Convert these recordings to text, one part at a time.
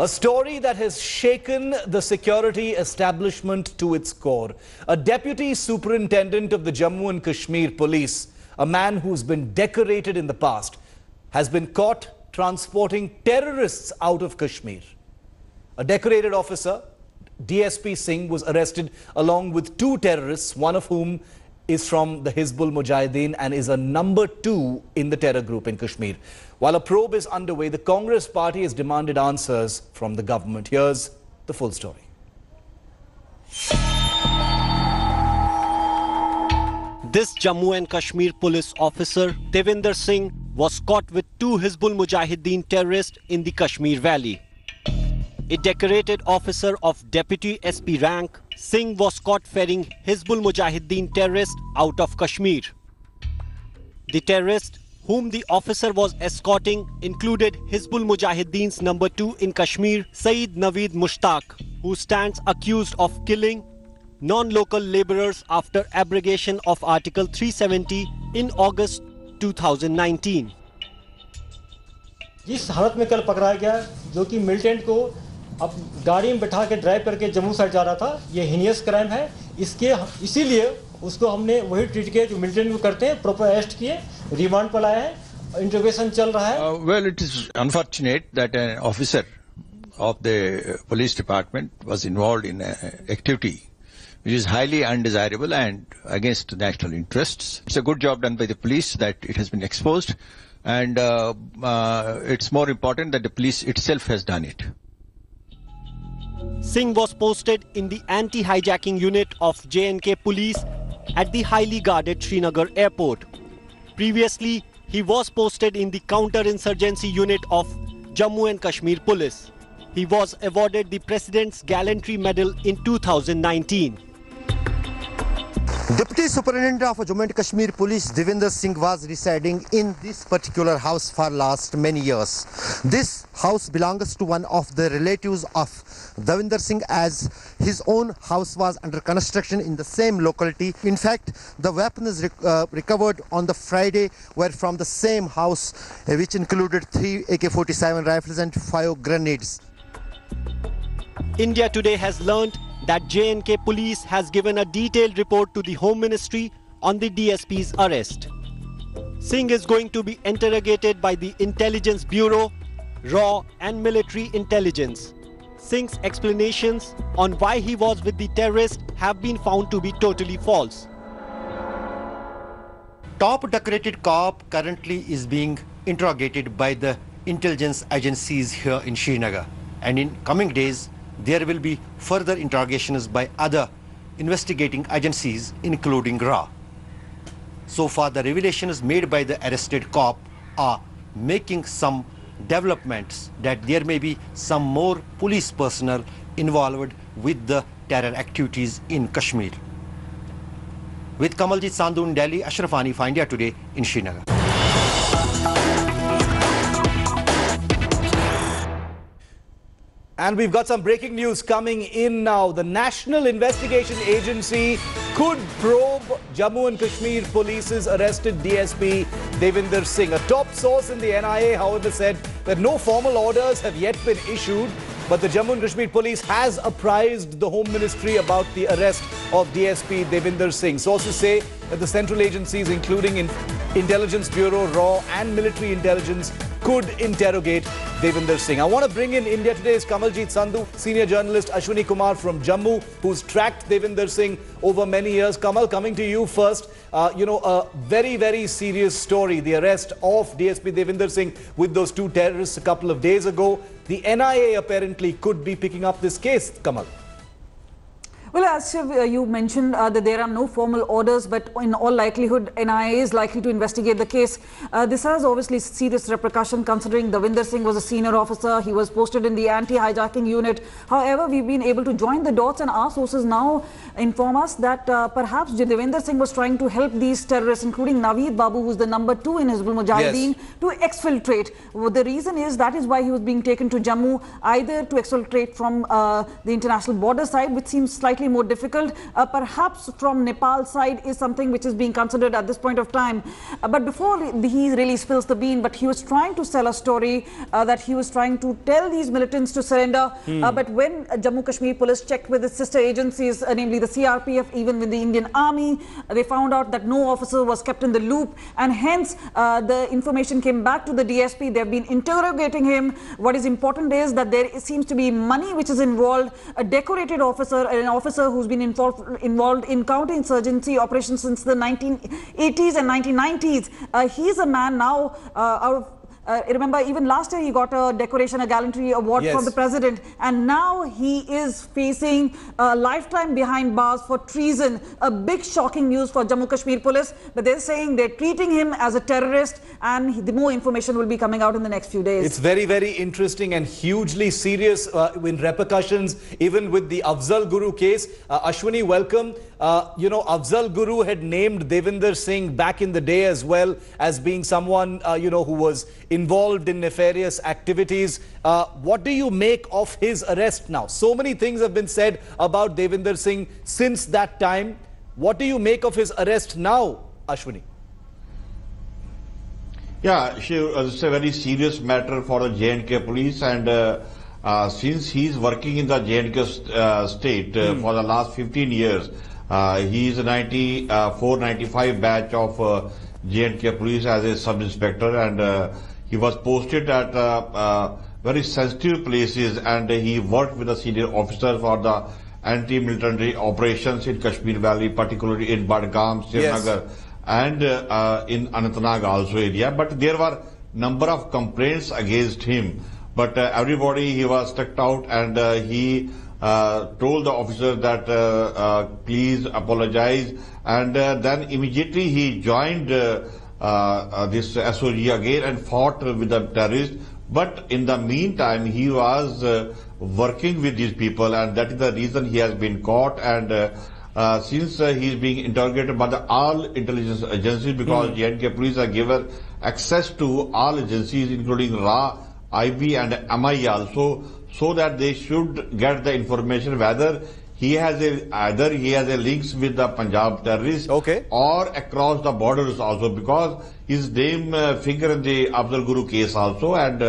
A story that has shaken the security establishment to its core. A deputy superintendent of the Jammu and Kashmir police, a man who's been decorated in the past, has been caught transporting terrorists out of Kashmir. A decorated officer, DSP Singh, was arrested along with two terrorists, one of whom is from the Hizbul Mujahideen and is a number 2 in the terror group in Kashmir. While a probe is underway, the Congress party has demanded answers from the government. Here's the full story. This Jammu and Kashmir police officer, Davinder Singh, was caught with two Hizbul Mujahideen terrorists in the Kashmir Valley. A decorated officer of Deputy SP rank, Singh was caught ferrying Hizbul Mujahideen terrorists out of Kashmir. The terrorists whom the officer was escorting included Hizbul Mujahideen's number 2 in Kashmir, Saeed Naveed Mushtaq, who stands accused of killing non-local laborers after abrogation of Article 370 in August 2019. जिस हालत में कल पकड़ा गया जो कि militant को अब गाड़ी में बैठा के ड्राइव करके जम्मू साइड जा रहा था, ये हीनियस क्राइम है. इसीलिए उसको हमने वही ट्रीट किया जो मिलिटेंट को करते हैं, प्रॉपर अरेस्ट किए, रिमांड पर लाए हैं, इंटरोगेशन चल रहा है. Well, it is unfortunate that an officer of the police department was involved in an activity which is highly undesirable and against national interests. It's a good job done by the police that it has been exposed, and it's more important that the police itself has done it. Singh was posted in the anti-hijacking unit of J&K police at the highly guarded Srinagar airport. Previously, he was posted in the counter-insurgency unit of Jammu and Kashmir police. He was awarded the President's Gallantry Medal in 2019. Deputy Superintendent of Jammu and Kashmir Police Davinder Singh was residing in this particular house for last many years. This house belongs to one of the relatives of Davinder Singh, as his own house was under construction in the same locality. In fact, the weapons recovered on the Friday were from the same house, which included 3 AK-47 rifles and 5 grenades. India Today has learned that J&K police has given a detailed report to the Home Ministry on the DSP's arrest. Singh is going to be interrogated by the Intelligence Bureau, Raw and Military Intelligence. Singh's explanations on why he was with the terrorists have been found to be totally false. Top decorated cop currently is being interrogated by the intelligence agencies here in Srinagar, and in coming days there will be further interrogations by other investigating agencies, including RA. So far, the revelations made by the arrested cop are making some developments that there may be some more police personnel involved with the terror activities in Kashmir. With Kamaljit Sandhu in Delhi, Ashraf Ani for India Today in Srinagar. And we've got some breaking news coming in now. The National Investigation Agency could probe Jammu and Kashmir Police's arrested DSP Davinder Singh. A top source in the NIA, however, said that no formal orders have yet been issued, but the Jammu and Kashmir Police has apprised the Home Ministry about the arrest of DSP Davinder Singh. Sources say that the central agencies, including Intelligence Bureau, Raw and Military Intelligence, could interrogate Davinder Singh. I want to bring in India Today's Kamaljit Sandhu, senior journalist Ashwini Kumar from Jammu, who's tracked Davinder Singh over many years. Kamal, coming to you first. A very, very serious story, the arrest of DSP Davinder Singh with those two terrorists a couple of days ago. The NIA apparently could be picking up this case, Kamal. Well, as you mentioned that there are no formal orders, but in all likelihood, NIA is likely to investigate the case. This has obviously serious repercussion considering Davinder Singh was a senior officer. He was posted in the anti-hijacking unit. However, we've been able to join the dots, and our sources now inform us that perhaps Davinder Singh was trying to help these terrorists, including Naveed Babu, who's the number 2 in Hizbul Mujahideen, to exfiltrate. Well, the reason is that is why he was being taken to Jammu, either to exfiltrate from the international border side, which seems slightly slightly more difficult. Perhaps from Nepal's side is something which is being considered at this point of time. But before he really spills the bean, but he was trying to sell a story that he was trying to tell these militants to surrender. But when Jammu Kashmir police checked with its sister agencies, namely the CRPF, even with the Indian Army, they found out that no officer was kept in the loop, and hence the information came back to the DSP. They've been interrogating him. What is important is that there seems to be money which is involved, a decorated officer, an officer who's been involved in counterinsurgency operations since the 1980s and 1990s. He's a man now out of remember, even last year he got a decoration, a gallantry award from the president, and now he is facing a lifetime behind bars for treason. A big shocking news for Jammu Kashmir police, but they're saying they're treating him as a terrorist, and the more information will be coming out in the next few days. It's very, very interesting and hugely serious in repercussions, even with the Afzal Guru case. Ashwini, welcome. Afzal Guru had named Davinder Singh back in the day as well as being someone, who was involved in nefarious activities. What do you make of his arrest now? So many things have been said about Davinder Singh since that time. What do you make of his arrest now, Ashwini? Yeah, it's a very serious matter for the J&K police, and since he's working in the J&K state for the last 15 years, he is a 94-95 batch of J&K police as a sub-inspector, and he was posted at very sensitive places, and he worked with the senior officers for the anti-military operations in Kashmir Valley, particularly in Badgam, Srinagar, and in Anantnag also area. But there were number of complaints against him. But everybody, he was struck out, and he told the officer that please apologize, and then immediately he joined this SOG again and fought with the terrorists. But in the meantime, he was working with these people, and that is the reason he has been caught. And since he is being interrogated by all intelligence agencies, because J&K police are given access to all agencies, including RA, IB and MI also, so that they should get the information whether he has either he has a links with the Punjab terrorists, or across the borders also, because his name figure in the Afzal Guru case also, and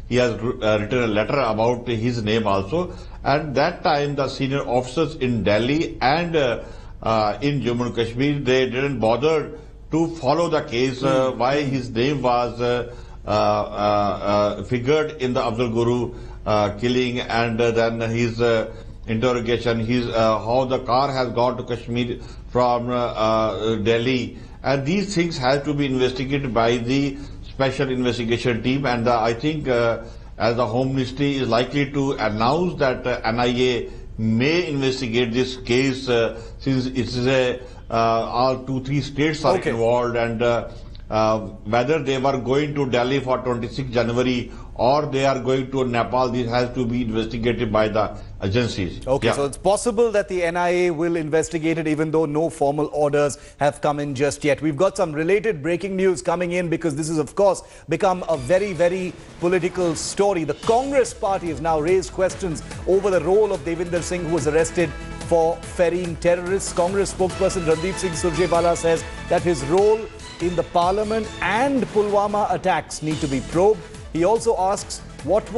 he has written a letter about his name also. And that time the senior officers in Delhi and in Jammu and Kashmir, they didn't bother to follow the case why his name was figured in the Afzal Guru killing, and then his interrogation, how the car has gone to Kashmir from Delhi, and these things have to be investigated by the special investigation team. And I think as the Home Ministry is likely to announce that NIA may investigate this case, since it is all 2-3 states are involved, and whether they were going to Delhi for 26 January or they are going to Nepal, this has to be investigated by the agencies. So it's possible that the NIA will investigate it, even though no formal orders have come in just yet. We've got some related breaking news coming in, because this has, of course, become a very, very political story. The Congress party has now raised questions over the role of Davinder Singh, who was arrested for ferrying terrorists. Congress spokesperson Randeep Singh Surjewala says that his role in the parliament and Pulwama attacks need to be probed. He also asks whether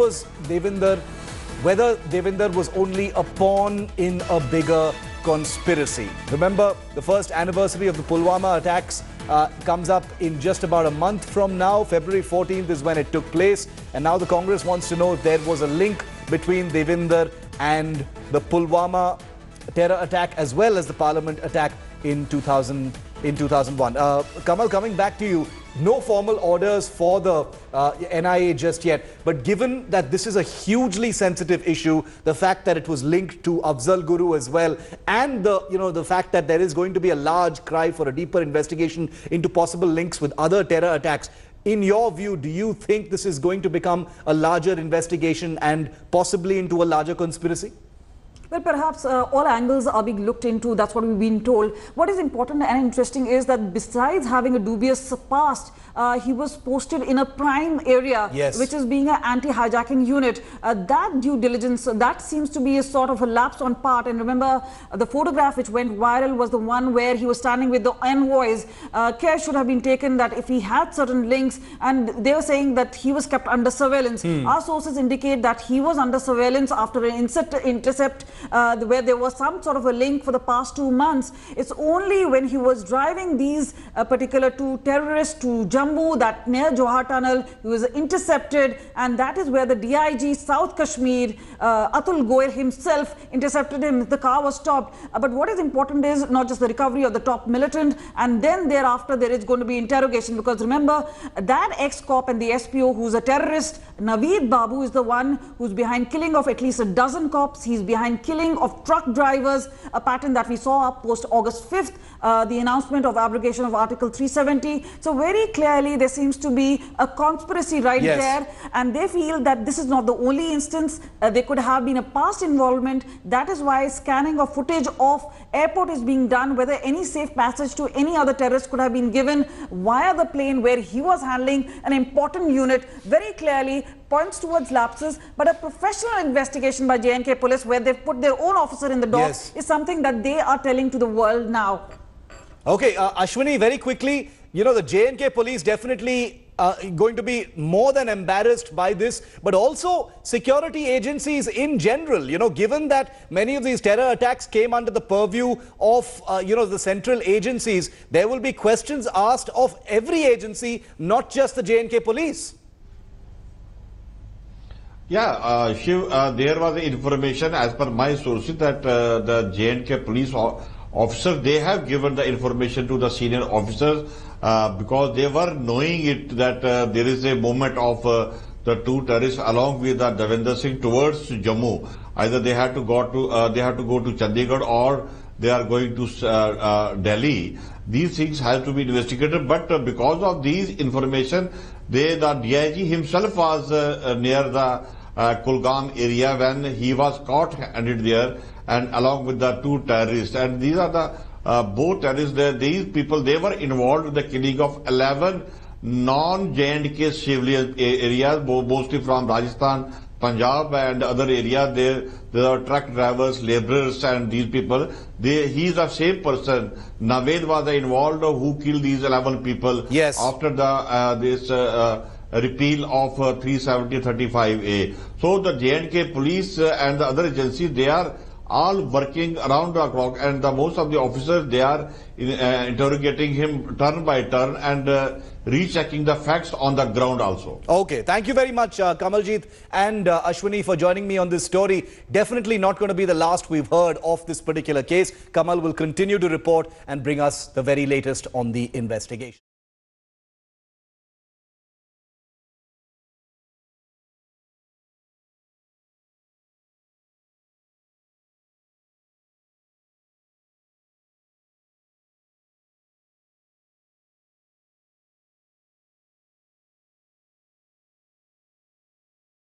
Davinder was only a pawn in a bigger conspiracy. Remember, the first anniversary of the Pulwama attacks comes up in just about a month from now. February 14th is when it took place, and now the Congress wants to know if there was a link between Davinder and the Pulwama terror attack as well as the parliament attack in 2001. Kamal, coming back to you, no formal orders for the NIA just yet, but given that this is a hugely sensitive issue, the fact that it was linked to Afzal Guru as well, and the fact that there is going to be a large cry for a deeper investigation into possible links with other terror attacks, in your view, do you think this is going to become a larger investigation and possibly into a larger conspiracy? Well, perhaps all angles are being looked into. That's what we've been told. What is important and interesting is that besides having a dubious past, he was posted in a prime area, yes, which is being an anti-hijacking unit. That due diligence, that seems to be a sort of a lapse on part. And remember, the photograph which went viral was the one where he was standing with the envoys. Care should have been taken that if he had certain links, and they were saying that he was kept under surveillance. Our sources indicate that he was under surveillance after an intercept where there was some sort of a link for the past 2 months. It's only when he was driving these particular two terrorists to Jammu, that near Johar Tunnel, he was intercepted, and that is where the DIG South Kashmir, Atul Goyal himself, intercepted him. The car was stopped. But what is important is not just the recovery of the top militant, and then thereafter there is going to be interrogation, because remember that ex-cop and the SPO who's a terrorist, Naveed Babu, is the one who's behind killing of at least a dozen cops. He's behind killing of truck drivers, a pattern that we saw up post August 5th, the announcement of abrogation of Article 370. So very clearly there seems to be a conspiracy right there, and they feel that this is not the only instance. There could have been a past involvement. That is why scanning of footage of airport is being done, whether any safe passage to any other terrorist could have been given via the plane where he was handling an important unit. Very clearly points towards lapses, but a professional investigation by J&K police where they've put their own officer in the dock is something that they are telling to the world now. Okay, Ashwini, very quickly, you know, the J&K police definitely going to be more than embarrassed by this, but also security agencies in general, you know, given that many of these terror attacks came under the purview of, you know, the central agencies, there will be questions asked of every agency, not just the J&K police. Yeah, Shiv, there was information as per my sources that the J&K police officers, they have given the information to the senior officers because they were knowing it that there is a movement of the two terrorists along with the Davinder Singh towards Jammu. Either they had to go to Chandigarh or they are going to Delhi. These things have to be investigated, but because of these information, the DIG himself was near the Kulgam area when he was caught handed there, and along with the two terrorists. And these are the both terrorists. These people, they were involved in the killing of 11 non-J&K civilian areas, mostly from Rajasthan, Punjab and other areas. There are truck drivers, laborers, and these people. He is the same person. Naved was involved who killed these 11 people after the this repeal of 370-35A. So the J&K police and the other agencies, they are all working around the clock, and most of the officers, they are interrogating him turn by turn and rechecking the facts on the ground also. Okay, thank you very much, Kamaljeet and Ashwini, for joining me on this story. Definitely not going to be the last we've heard of this particular case. Kamal will continue to report and bring us the very latest on the investigation.